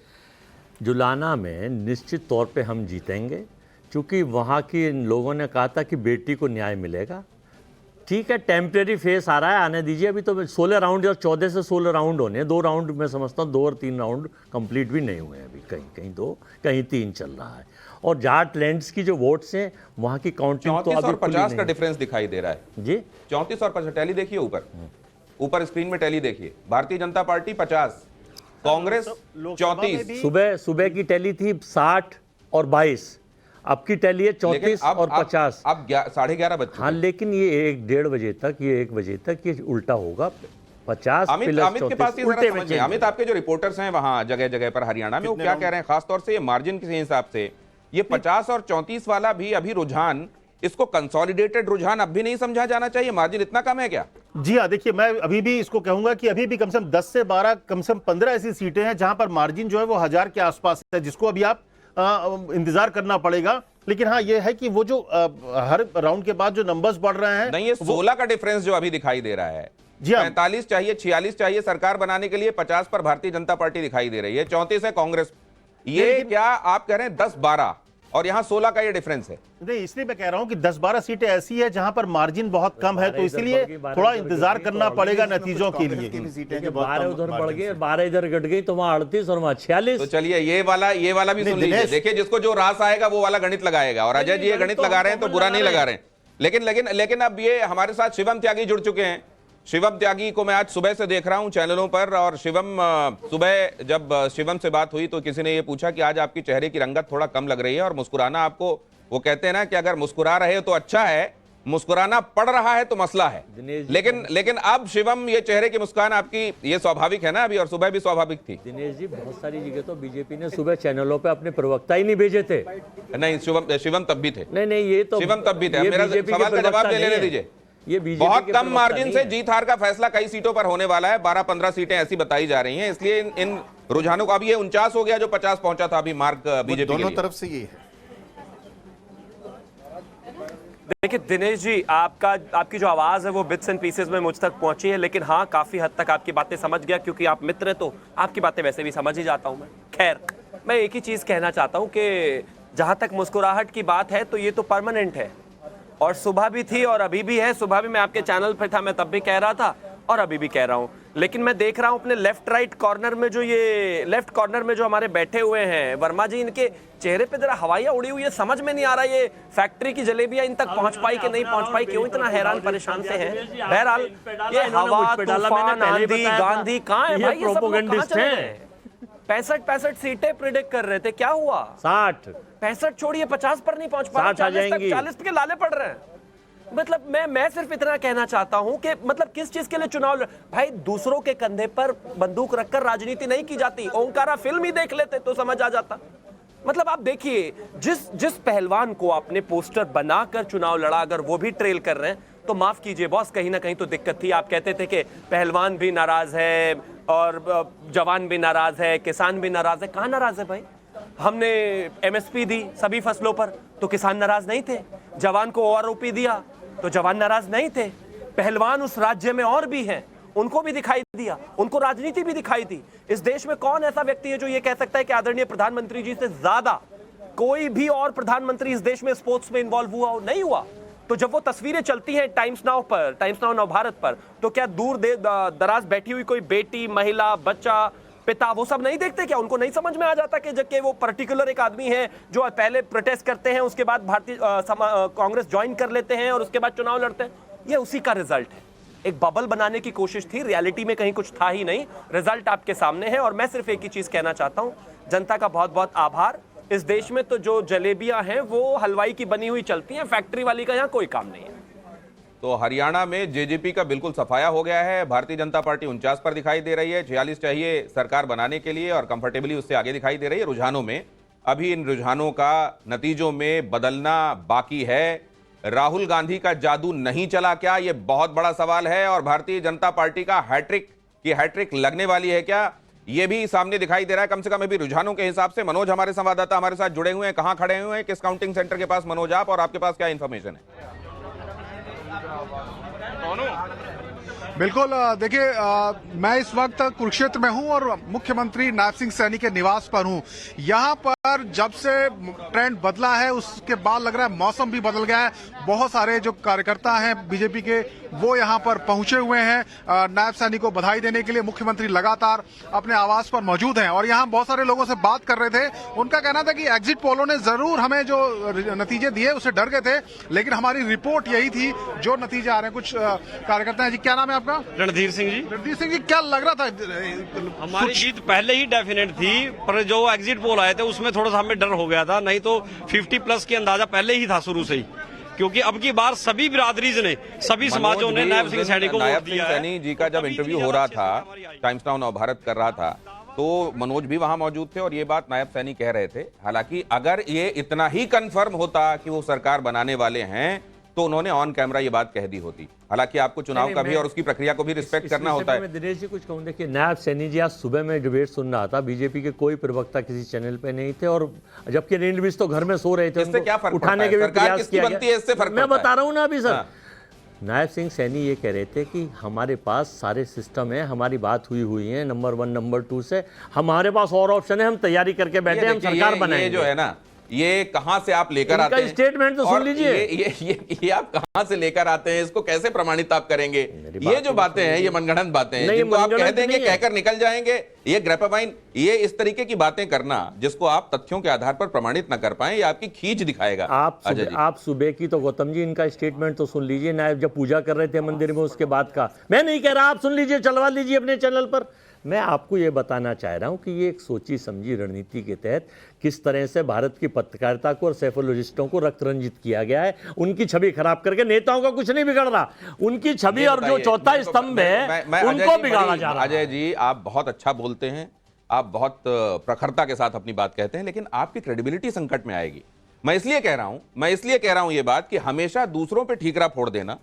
जुलाना में निश्चित तौर पे हम जीतेंगे, क्योंकि वहाँ के लोगों ने कहा था कि बेटी को न्याय मिलेगा। ठीक है, टेम्परेरी फेस आ रहा है, आने दीजिए। अभी तो 16 राउंड या 14 से 16 राउंड होने हैं। 2 राउंड मैं समझता हूँ, 2 और 3 राउंड कंप्लीट भी नहीं हुए हैं अभी। कहीं कहीं 2, कहीं 3 चल रहा है। और जाटलैंड्स की जो वोट्स हैं, वहाँ की काउंटिंग तो 34 अभी और 50 का डिफरेंस दिखाई दे रहा है जी। 34 और 50, टैली देखिए ऊपर स्क्रीन में टैली देखिए। भारतीय जनता पार्टी 50, कांग्रेस 34। सुबह की टैली थी 60 और 22, अब की टैली है 34 और 50। अब 11:30 बजे। हाँ, लेकिन ये 1 बजे तक ये उल्टा होगा। 50 अमित के पास ये जरा समझिए। अमित, आपके जो रिपोर्टर्स हैं वहां जगह जगह पर हरियाणा में, वो क्या कह रहे हैं खासतौर से ये मार्जिन के हिसाब से? ये 50 और 34 वाला भी अभी रुझान, इसको कंसोलिडेटेड रुझान अब भी नहीं समझा जाना चाहिए? मार्जिन इतना कम है क्या? जी हाँ, देखिए मैं अभी भी इसको कहूंगा कि अभी भी कम से कम 10 से 12, कम से कम 15 ऐसी सीटें हैं जहां पर मार्जिन जो है वो 1000 के आसपास है, जिसको अभी आप इंतजार करना पड़ेगा। लेकिन हाँ, ये है कि वो जो हर राउंड के बाद जो नंबर्स बढ़ रहे हैं, नहीं, ये 16 का डिफरेंस जो अभी दिखाई दे रहा है। जी हाँ, 45 चाहिए, 46 चाहिए सरकार बनाने के लिए, 50 पर भारतीय जनता पार्टी दिखाई दे रही है, 34 है कांग्रेस। ये क्या आप कह रहे हैं 10-12 और यहां 16 का ये डिफरेंस है? नहीं, इसलिए मैं कह रहा हूं कि 10-12 सीटें ऐसी है जहां पर मार्जिन बहुत कम है, तो इसलिए थोड़ा इंतजार करना पड़ेगा नतीजों के लिए। 12 उधर बढ़ गए, 12 इधर घट गई, तो वहाँ 38 और वहाँ 46। तो चलिए ये वाला भी सुन लीजिए। देखिए, जिसको जो रास आएगा वो वाला गणित लगाएगा, और अजय जी ये गणित लगा रहे हैं तो बुरा नहीं लगा रहे हैं। लेकिन अब ये हमारे साथ शिवम त्यागी जुड़ चुके हैं। शिवम त्यागी को मैं आज सुबह से देख रहा हूं चैनलों पर, और शिवम, सुबह जब शिवम से बात हुई तो किसी ने ये पूछा कि आज आपकी चेहरे की रंगत थोड़ा कम लग रही है, और मुस्कुराना आपको, वो कहते हैं ना कि अगर मुस्कुरा रहे हो तो अच्छा है, मुस्कुराना पड़ रहा है तो मसला है। लेकिन अब शिवम, ये चेहरे की मुस्कान आपकी, ये स्वाभाविक है ना अभी, और सुबह भी स्वाभाविक थी? दिनेश जी, बहुत सारी जगह तो बीजेपी ने सुबह चैनलों पे अपने प्रवक्ता ही नहीं भेजे थे। नहीं, शिवम तब भी थे। नहीं, ये तो शिवम तब भी थे। मेरा सवाल का जवाब ले लेने दीजिए। ये बहुत कम मार्जिन से जीत हार का फैसला कई सीटों पर होने वाला है। 12-15 सीटें ऐसी बताई जा रही हैं, इसलिए इन रुझानों का, अभी ये 49 हो गया जो 50 पहुंचा था अभी मार्क बीजेपी दोनों तरफ से ये है। देखिए दिनेश जी, आपकी जो आवाज़ है वो बिट्स एंड पीसेस में मुझ तक पहुंची है, लेकिन हाँ, काफ़ी हद तक आपकी बातें समझ गया, क्योंकि आप मित्र हैं तो आपकी बातें वैसे भी समझ ही जाता हूं मैं। खैर, मैं एक ही चीज़ कहना चाहता हूं कि जहां तक मुस्कुराहट की बात है तो ये तो परमानेंट है, और सुबह भी थी और अभी भी है। सुबह भी मैं आपके चैनल पर था, मैं तब भी कह रहा था और अभी भी कह रहा हूं। लेकिन मैं देख रहा हूं अपने लेफ्ट कॉर्नर में जो हमारे बैठे हुए हैं वर्मा जी, इनके चेहरे पे जरा हवाइयां उड़ी हुई है। समझ में नहीं आ रहा ये फैक्ट्री की जलेबियां इन तक पहुंच पाई कि नहीं पहुंच पाई, क्यों इतना हैरान परेशान से हैं। बहरहाल, ये हवा, तूफान, आंधी, गांधी कहाँ है भाई? ये सब लोग कहाँ चले गए? 65 सीटें प्रिडिक्ट कर रहे थे, क्या हुआ? 60, 65 छोड़िए, 50 पर नहीं पहुंच पा रहे, 40 के लाले पड़ रहे हैं। मतलब मैं सिर्फ इतना कहना चाहता हूं कि मतलब किस चीज के लिए चुनाव भाई? दूसरों के कंधे पर बंदूक रखकर राजनीति नहीं की जाती। ओंकारा फिल्म ही देख लेते तो समझ आ जाता। मतलब आप देखिए, जिस पहलवान को आपने पोस्टर बनाकर चुनाव लड़ा, अगर वो भी ट्रेल कर रहे हैं तो माफ कीजिए बॉस, कहीं ना कहीं तो दिक्कत थी। आप कहते थे कि पहलवान भी नाराज है और जवान भी नाराज है, किसान भी नाराज है। कहां नाराज है भाई? हमने एमएसपी दी सभी फसलों पर तो किसान नाराज नहीं थे। जवान को ओआरओपी दिया तो जवान नाराज नहीं थे। पहलवान उस राज्य में और भी हैं, उनको भी दिखाई दिया, उनको राजनीति भी दिखाई दी। इस देश में कौन ऐसा व्यक्ति है जो ये कह सकता है कि आदरणीय प्रधानमंत्री जी से ज्यादा कोई भी और प्रधानमंत्री इस देश में स्पोर्ट्स में इन्वॉल्व हुआ हो? नहीं हुआ। तो जब वो तस्वीरें चलती हैं टाइम्स नाउ नवभारत पर, तो क्या दूर दराज बैठी हुई कोई बेटी, महिला, बच्चा, पिता, वो सब नहीं देखते क्या? उनको नहीं समझ में आ जाता कि जबकि वो पर्टिकुलर एक आदमी है जो पहले प्रोटेस्ट करते हैं, उसके बाद कांग्रेस ज्वाइन कर लेते हैं और उसके बाद चुनाव लड़ते हैं? ये उसी का रिजल्ट है। एक बबल बनाने की कोशिश थी, रियलिटी में कहीं कुछ था ही नहीं। रिजल्ट आपके सामने है और मैं सिर्फ एक ही चीज कहना चाहता हूं, जनता का बहुत बहुत आभार। इस देश में तो जो जलेबियां हैं वो हलवाई की बनी हुई चलती हैं, फैक्ट्री वाली का यहां कोई काम नहीं है। तो हरियाणा में जेजेपी का बिल्कुल सफाया हो गया है। भारतीय जनता पार्टी 49 पर दिखाई दे रही है, 46 चाहिए सरकार बनाने के लिए और कंफर्टेबली उससे आगे दिखाई दे रही है रुझानों में। अभी इन रुझानों का नतीजों में बदलना बाकी है। राहुल गांधी का जादू नहीं चला क्या, यह बहुत बड़ा सवाल है। और भारतीय जनता पार्टी का हैट्रिक लगने वाली है क्या, यह भी सामने दिखाई दे रहा है। कम से कम अभी रुझानों के हिसाब से। मनोज हमारे संवाददाता हमारे साथ जुड़े हुए हैं, कहां खड़े हुए हैं, किस काउंटिंग सेंटर के पास मनोज आप, और आपके पास क्या इंफॉर्मेशन है? बिल्कुल, देखिए मैं इस वक्त कुरुक्षेत्र में हूं और मुख्यमंत्री नायब सिंह सैनी के निवास पर हूं। यहां पर जब से ट्रेंड बदला है उसके बाद लग रहा है मौसम भी बदल गया है। बहुत सारे जो कार्यकर्ता हैं बीजेपी के वो यहां पर पहुंचे हुए हैं नायब सैनी को बधाई देने के लिए। मुख्यमंत्री लगातार अपने आवास पर मौजूद हैं और यहां बहुत सारे लोगों से बात कर रहे थे। उनका कहना था कि एग्जिट पोलों ने जरूर हमें जो नतीजे दिए उससे डर गए थे, लेकिन हमारी रिपोर्ट यही थी जो नतीजे आ रहे हैं। कुछ कार्यकर्ता हैं जी, क्या नाम है आपका? रणधीर सिंह जी। रणधीर सिंह जी, क्या लग रहा था? हमारी जीत पहले ही डेफिनेट थी, पर जो एग्जिट पोल आए थे उसमें थोड़ा सा हमें डर हो गया था, नहीं तो 50+ की अंदाजा पहले ही था शुरू से ही, क्योंकि अब की बार सभी बिरादरीज ने, सभी समाजों ने नायब सिंह सैनी को वोट दिया है। सैनी जी का जब इंटरव्यू हो रहा था, टाइम्स नाउ नवभारत कर रहा था, तो मनोज भी वहां मौजूद थे और ये बात नायब सैनी कह रहे थे। हालांकि अगर ये इतना ही कंफर्म होता कि वो सरकार बनाने वाले हैं तो उन्होंने ऑन कैमरा ये बात कह दी होती। हालांकि आपको चुनाव का भी और उसकी प्रक्रिया को भी रिस्पेक्ट करना होता है। मैं दिनेश जी कुछ कहूँ, देखिए नायब सैनी जी आज सुबह में डिबेट सुन रहा था, बीजेपी के कोई प्रवक्ता किसी चैनल पे नहीं थे और जबकि रणवीर तो घर में सो रहे थे, इससे क्या फर्क उठाने के भी प्रयास किया गया। मैं बता रहा हूँ ना अभी सर, नायब सिंह सैनी ये कह रहे थे कि हमारे पास सारे सिस्टम है, हमारी बात हुई है नंबर 1 नंबर 2 से, हमारे पास और ऑप्शन है, हम तैयारी करके बैठे, हम सरकार बनाएंगे। जो है ना, ये कहां से आप लेकर आते हैं स्टेटमेंट तो सुन लीजिए। ये आप कहां से लेकर आते हैं, इसको कैसे प्रमाणित आप करेंगे? ये जो बातें हैं ये मनगढ़ंत बातें हैं जिनको आप कह देंगे, कहकर निकल जाएंगे। ये ग्रेपावाइन, ये इस तरीके की बातें करना जिसको आप तथ्यों के आधार पर प्रमाणित न कर पाए, ये आपकी खींच दिखाएगा। आप सुबह की तो गौतम जी इनका स्टेटमेंट तो सुन लीजिए, नायब जब पूजा कर रहे थे मंदिर में उसके बाद का। मैं नहीं कह रहा, आप सुन लीजिए, चलवा लीजिए अपने चैनल पर। मैं आपको ये बताना चाह रहा हूं कि ये एक सोची समझी रणनीति के तहत किस तरह से भारत की पत्रकारिता को और सैफोलॉजिस्टों को रक्त रंजित किया गया है, उनकी छवि खराब करके। नेताओं का कुछ नहीं बिगड़ रहा, उनकी छवि और जो चौथा स्तंभ है उनको बिगाड़ा जा रहा है। अजय जी, आप बहुत अच्छा बोलते हैं, आप बहुत प्रखरता के साथ अपनी बात कहते हैं, लेकिन आपकी क्रेडिबिलिटी संकट में आएगी। मैं इसलिए कह रहा हूं ये बात कि हमेशा दूसरों पे ठीकरा फोड़ देना,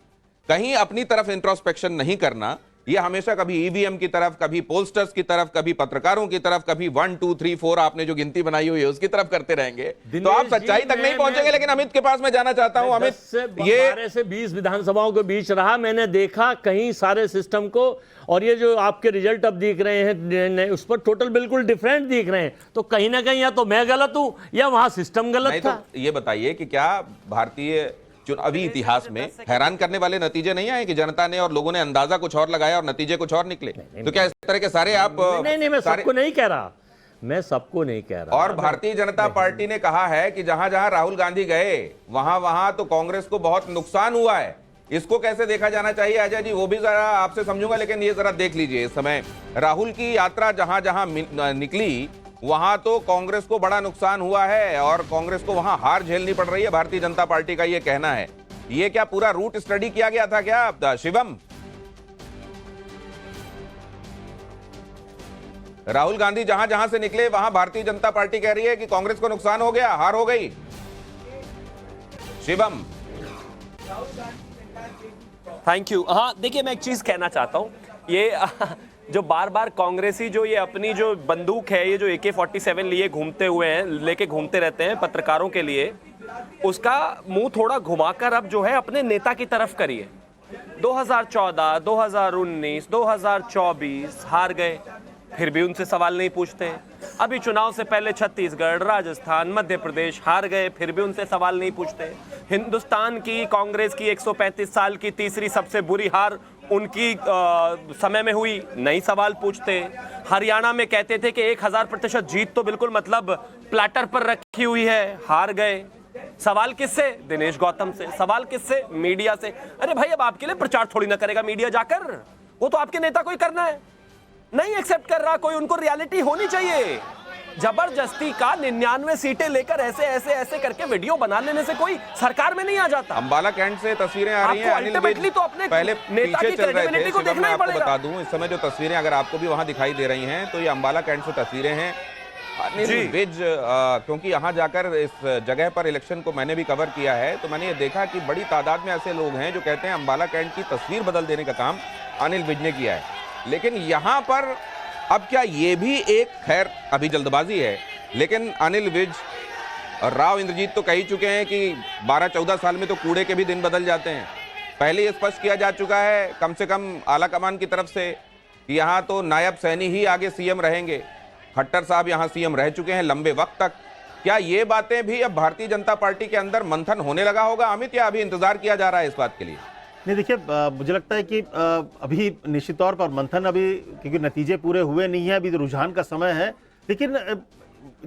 कहीं अपनी तरफ इंट्रोस्पेक्शन नहीं करना, ये हमेशा कभी ईवीएम की तरफ, कभी पोलस्टर्स की तरफ, कभी पत्रकारों की तरफ, कभी 1 2 3 4 आपने जो गिनती बनाई हुई है उसकी तरफ करते रहेंगे तो आप सच्चाई तक नहीं पहुंचेंगे। लेकिन अमित के पास मैं जाना चाहता हूं। अमित, ये 12 से 20 विधानसभाओं के बीच रहा, मैंने देखा कहीं सारे सिस्टम को, और ये जो आपके रिजल्ट अब दिख रहे हैं उस पर टोटल बिल्कुल डिफरेंट दिख रहे हैं। तो कहीं ना कहीं या तो मैं गलत हूं या वहां सिस्टम गलत था। तो ये बताइए कि क्या भारतीय चुनावी इतिहास में हैरान करने वाले नतीजे नहीं आए कि जनता ने और लोगों ने अंदाजा कुछ और लगाया और नतीजे कुछ और निकले? तो क्या इस तरह के सारे आप नहीं, मैं सबको नहीं कह रहा, मैं सबको नहीं कह रहा। और भारतीय जनता पार्टी ने कहा है कि जहां जहां राहुल गांधी गए वहां तो कांग्रेस को बहुत नुकसान हुआ है। इसको कैसे देखा जाना चाहिए अजय जी? वो भी जरा आपसे समझूंगा, लेकिन ये जरा देख लीजिए, इस समय राहुल की यात्रा जहां जहां निकली वहां तो कांग्रेस को बड़ा नुकसान हुआ है और कांग्रेस को वहां हार झेलनी पड़ रही है। भारतीय जनता पार्टी का ये कहना है। ये क्या पूरा रूट स्टडी किया गया था क्या शिवम? राहुल गांधी जहां जहां से निकले वहां भारतीय जनता पार्टी कह रही है कि कांग्रेस को नुकसान हो गया, हार हो गई। Shivam, thank you. हाँ देखिए, मैं एक चीज कहना चाहता हूं, ये जो बार बार कांग्रेसी जो ये अपनी जो बंदूक है, ये जो AK-47 लिए घूमते हुए हैं, लेके घूमते रहते हैं पत्रकारों के लिए, उसका मुंह थोड़ा घुमाकर अब जो है अपने नेता की तरफ करिए। 2014, 2019, 2024 हार गए, फिर भी उनसे सवाल नहीं पूछते। अभी चुनाव से पहले छत्तीसगढ़, राजस्थान, मध्य प्रदेश हार गए, फिर भी उनसे सवाल नहीं पूछते। हिंदुस्तान की कांग्रेस की 135 साल की तीसरी सबसे बुरी हार उनकी समय में हुई, नई सवाल पूछते। हरियाणा में कहते थे कि 1000% जीत तो बिल्कुल मतलब प्लेटर पर रखी हुई है, हार गए। सवाल किससे? दिनेश गौतम से। सवाल किससे? मीडिया से। अरे भाई अब आपके लिए प्रचार थोड़ी ना करेगा मीडिया जाकर, वो तो आपके नेता को ही करना है। नहीं एक्सेप्ट कर रहा कोई, उनको रियलिटी होनी चाहिए। जबरदस्ती का 99 सीटें लेकर ऐसे ऐसे ऐसे करके वीडियो बना लेने से कोई सरकार में नहीं आ जाता। अंबाला कैंट से तस्वीरें आ रही हैं, अनिल विज तो अपने पहले नेता पीछे की चल रहे क्रेडिबिलिटी थे। को देखना ही आपको पड़ेगा। बता दूं इस समय जो तस्वीरें अगर आपको भी वहां दिखाई दे रही हैं तो ये अंबाला कैंट से तस्वीरें हैं। अनिल विज क्योंकि यहाँ जाकर इस जगह पर इलेक्शन को मैंने भी कवर किया है, तो मैंने ये देखा कि बड़ी तादाद में ऐसे लोग हैं जो कहते हैं अंबाला कैंट की तस्वीर बदल देने का काम अनिल विज ने किया है। लेकिन यहाँ पर अब क्या ये भी एक, खैर अभी जल्दबाजी है, लेकिन अनिल विज और राव इंद्रजीत तो कह ही चुके हैं कि 12-14 साल में तो कूड़े के भी दिन बदल जाते हैं। पहले ये स्पष्ट किया जा चुका है कम से कम आला कमान की तरफ से कि यहाँ तो नायब सैनी ही आगे सीएम रहेंगे। खट्टर साहब यहाँ सीएम रह चुके हैं लंबे वक्त तक। क्या ये बातें भी अब भारतीय जनता पार्टी के अंदर मंथन होने लगा होगा अमित, या अभी इंतजार किया जा रहा है इस बात के लिए? नहीं देखिए, मुझे लगता है कि अभी निश्चित तौर पर मंथन अभी, क्योंकि नतीजे पूरे हुए नहीं है, अभी तो रुझान का समय है। लेकिन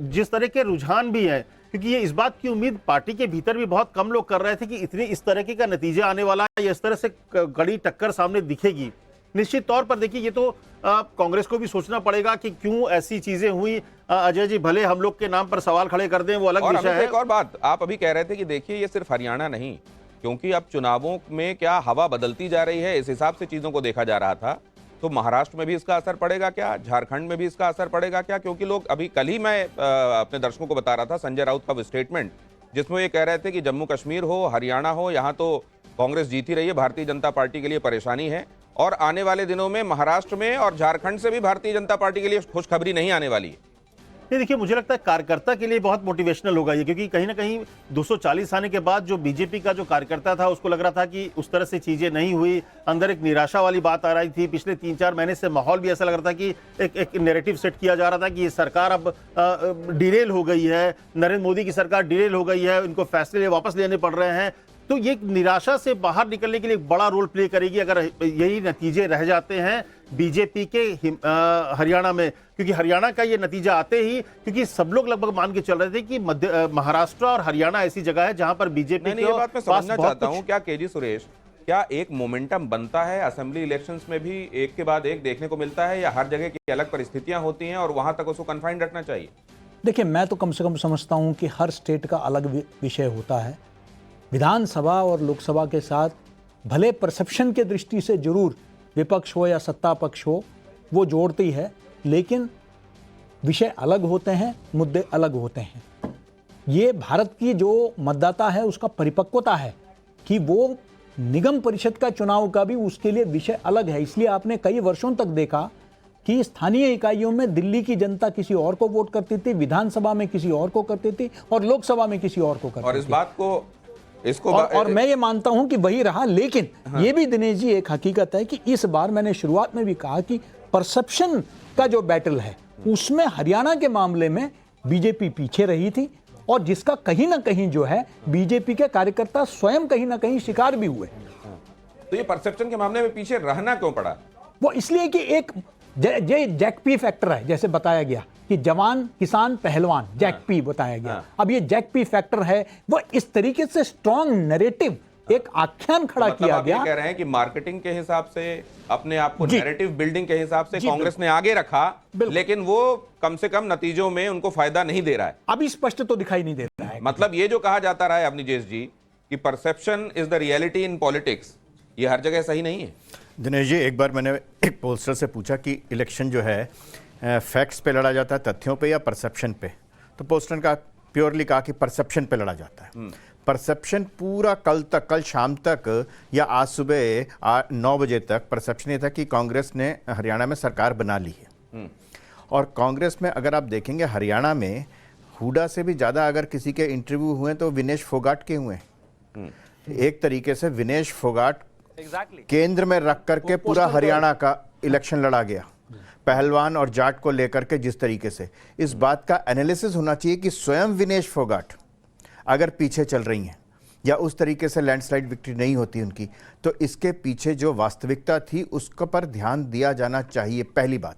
जिस तरह के रुझान भी हैं, क्योंकि ये इस बात की उम्मीद पार्टी के भीतर भी बहुत कम लोग कर रहे थे कि इतनी इस तरह का नतीजा आने वाला है या इस तरह से कड़ी टक्कर सामने दिखेगी। निश्चित तौर पर देखिए, ये तो कांग्रेस को भी सोचना पड़ेगा कि क्यों ऐसी चीजें हुई। अजय जी भले हम लोग के नाम पर सवाल खड़े कर दें, वो अलग विषय है। एक और बात आप अभी कह रहे थे कि देखिए ये सिर्फ हरियाणा नहीं, क्योंकि अब चुनावों में क्या हवा बदलती जा रही है, इस हिसाब से चीजों को देखा जा रहा था। तो महाराष्ट्र में भी इसका असर पड़ेगा क्या? झारखंड में भी इसका असर पड़ेगा क्या? क्योंकि लोग अभी कल ही मैं अपने दर्शकों को बता रहा था संजय राउत का स्टेटमेंट, जिसमें ये कह रहे थे कि जम्मू कश्मीर हो, हरियाणा हो, यहाँ तो कांग्रेस जीती रही है, भारतीय जनता पार्टी के लिए परेशानी है। और आने वाले दिनों में महाराष्ट्र में और झारखंड से भी भारतीय जनता पार्टी के लिए खुशखबरी नहीं आने वाली है। ये देखिए, मुझे लगता है कार्यकर्ता के लिए बहुत मोटिवेशनल होगा ये, क्योंकि कहीं ना कहीं 240 आने के बाद जो बीजेपी का जो कार्यकर्ता था उसको लग रहा था कि उस तरह से चीजें नहीं हुई, अंदर एक निराशा वाली बात आ रही थी। पिछले 3-4 महीने से माहौल भी ऐसा लग रहा था कि एक नैरेटिव सेट किया जा रहा था कि ये सरकार अब डिरेल हो गई है, नरेंद्र मोदी की सरकार डिरेल हो गई है, इनको फैसले वापस लेने पड़ रहे हैं। तो ये निराशा से बाहर निकलने के लिए एक बड़ा रोल प्ले करेगी अगर यही नतीजे रह जाते हैं बीजेपी के हरियाणा में, क्योंकि हरियाणा का ये नतीजा आते ही, क्योंकि सब लोग लगभग मान के चल रहे थे कि महाराष्ट्र और हरियाणा ऐसी जगह है जहां पर बीजेपी ये बात मैं समझना चाहता हूं, क्या केजी सुरेश, क्या एक मोमेंटम बनता है असेंबली इलेक्शंस में भी एक के बाद एक देखने को मिलता है, या हर जगह की अलग परिस्थितियां होती हैं और वहां तक उसको कन्फाइंड रखना चाहिए? देखिए, मैं तो कम से कम समझता हूं कि हर स्टेट का अलग विषय होता है। विधानसभा और लोकसभा के साथ भले परसेप्शन के दृष्टि से जरूर विपक्ष हो या सत्ता पक्ष हो वो जोड़ती है, लेकिन विषय अलग होते हैं, मुद्दे अलग होते हैं। ये भारत की जो मतदाता है उसका परिपक्वता है कि वो निगम परिषद का चुनाव का भी उसके लिए विषय अलग है। इसलिए आपने कई वर्षों तक देखा कि स्थानीय इकाइयों में दिल्ली की जनता किसी और को वोट करती थी, विधानसभा में किसी और को करती थी और लोकसभा में किसी और को करती थी। और इस बात को और मैं ये मानता हूं कि वही रहा। लेकिन ये भी दिनेश जी एक हकीकत है कि इस बार मैंने शुरुआत में भी कहा कि परसेप्शन का जो बैटल है उसमें हरियाणा के मामले में बीजेपी पीछे रही थी, और जिसका कहीं ना कहीं जो है बीजेपी के कार्यकर्ता स्वयं कहीं ना कहीं शिकार भी हुए। तो ये परसेप्शन के मामले में पीछे रहना क्यों पड़ा? वो इसलिए कि एक जैकपी फैक्टर है, जैसे बताया गया कि जवान किसान पहलवान, जैकपी बताया गया। अब ये जैकपी फैक्टर है, वो इस तरीके से स्ट्रॉन्ग नैरेटिव, एक आख्यान खड़ा किया गया। कह रहे हैं कि मार्केटिंग के हिसाब से, अपने आप को नैरेटिव बिल्डिंग के हिसाब से कांग्रेस ने आगे रखा, लेकिन वो कम से कम नतीजों में उनको फायदा नहीं दे रहा है। अभी स्पष्ट तो दिखाई नहीं दे रहा है। मतलब ये जो कहा जाता रहा है अवनीश जी कि perception is the reality in politics, ये हर जगह सही नहीं है। दिनेश जी, एक बार मैंने एक पोस्टर से पूछा कि इलेक्शन जो है फैक्ट्स पे लड़ा जाता है, तथ्यों पे या परसेप्शन पे, तो पोस्टर का प्योरली कहा कि परसेप्शन पे लड़ा जाता है। परसेप्शन पूरा कल शाम तक या आज सुबह 9 बजे तक परसेप्शन ये था कि कांग्रेस ने हरियाणा में सरकार बना ली है। और कांग्रेस में अगर आप देखेंगे हरियाणा में हुडा से भी ज़्यादा अगर किसी के इंटरव्यू हुए तो विनेश फोगाट के हुए। एक तरीके से विनेश फोगाट केंद्र में रख करके पूरा हरियाणा का इलेक्शन लड़ा गया, पहलवान और जाट को लेकर के। जिस तरीके से इस बात का एनालिसिस होना चाहिए कि स्वयं विनेश फोगाट अगर पीछे चल रही हैं या उस तरीके से लैंडस्लाइड विक्ट्री नहीं होती उनकी, तो इसके पीछे जो वास्तविकता थी उसके पर ध्यान दिया जाना चाहिए, पहली बात।